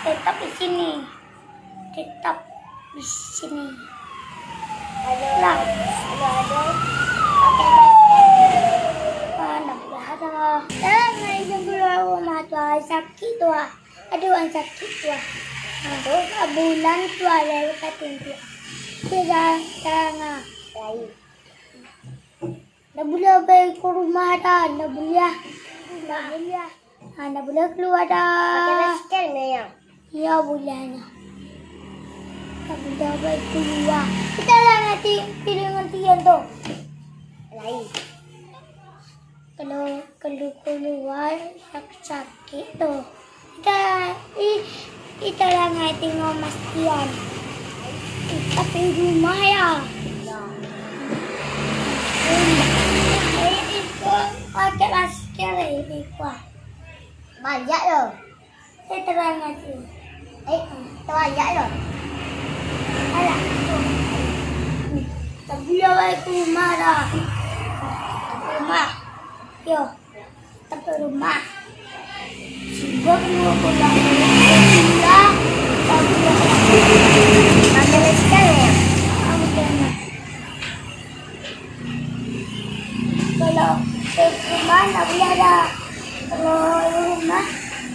Tetap di sini. Tetap di sini. Lah. Pakai masker. Mana ada. Ngayon dulu rumah tua sakit tua. Aduh ang sakit tua. Aduh bulan tua lewat katin tua. Tidak tanga. Baik. Nak boleh pergi ke rumah dah. Nak boleh. Nak boleh keluar dah. Pakai masker ni yang? Ya boleh nak. Tak boleh pergi keluar. Kita lah nanti pilih ngantian tu. Lain. Kalau keluar sakit tu. Kita lah nanti ngomasian. Tapi rumah ya. Pakai masker ini kuah. Banyak loh. Saya terang nanti. Banyak loh. Alah. Tak boleh balik ke rumah dah. Rumah. Yo. Tak ke rumah. Sibuk mau pulang. Pulang. Tak boleh. Pakai masker ya. Kalau ke rumah nak boleh ada. Kalau rumah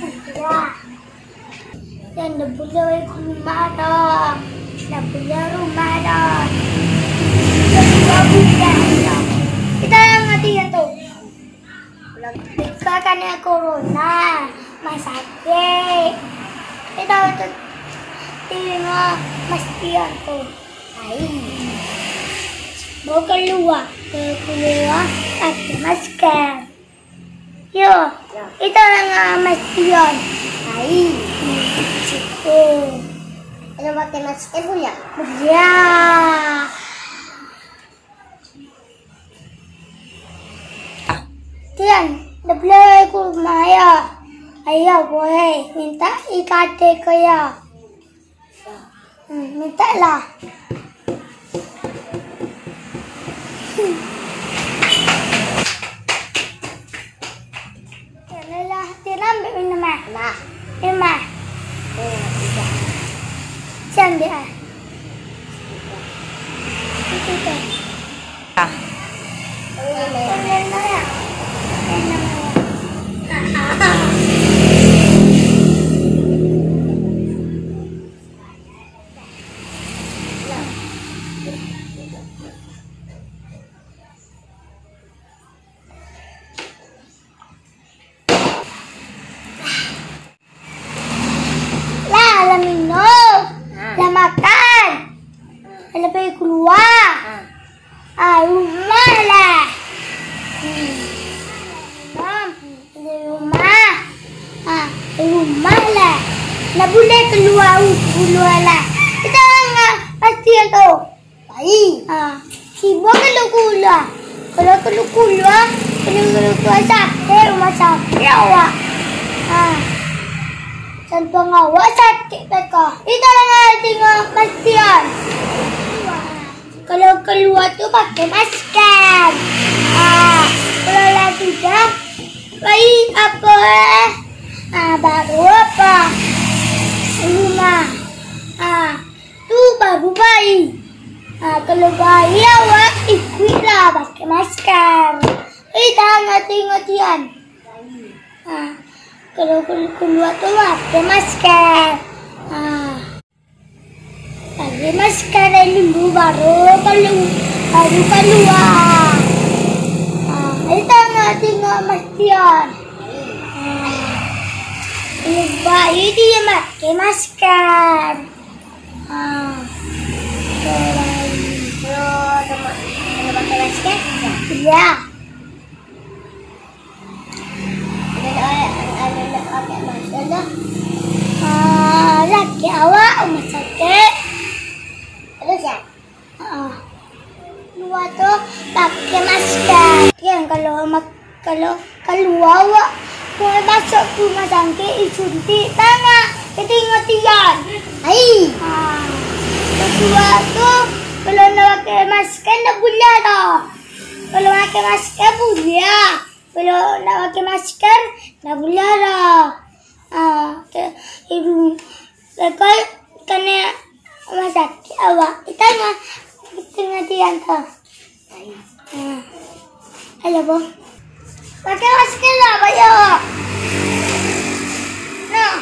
tidak. Dan nak boleh ke rumah dah. Nak boleh rumah dah. Kita boleh dah. Kita ngerti yang tu. Kita kan yang corona. Masakit. Kita tu tengok masker tu. Mau keluar pakai masker. Yo, itu orang masker. Kalau pakai masker boleh? Ya. Tian, dah boleh ke rumah ya? Ayah boleh minta ikat ke ya? Minta lah. Ambil minuman. Nah. Minuman. Jangan dia. Itu tu. Lebih keluar. Rumah lah. Rumah lah. Nak boleh keluar lah. Kita orang pasti yang tahu. Baik. Sibuk kalau keluar. Kalau keluar sakit rumah sakit awak. Contoh awak sakit mereka. Kita orang tengok pastian. Kalau keluar tu pakai masker. Kalau lah sudah baik apa baru apa rumah. Tu baru baik. Kalau baik awak ikutlah pakai masker. Kita ngerti-ngertian. Kalau keluar tu pakai masker. Pakai masker dulu baru keluar. Kita tengok masker. Baik dia pakai masker. Kalau pakai masker? Ya. Ada pakai masker dah. Laki awak rumah sakit. Terus ya? Keluar tu pakai masker. Yang kalau keluar awak masuk ke rumah sakit disuntik tangan. Ketinggal-tinggal. Keluar tu kalau nak pakai masker tak boleh dah. Kalau pakai masker boleh. Kalau nak pakai masker tak boleh dah. Lekol kena masakit awak. Kita mah tengah diantar. Halo, Bu. Pakai masker lah, Bayo. Nah.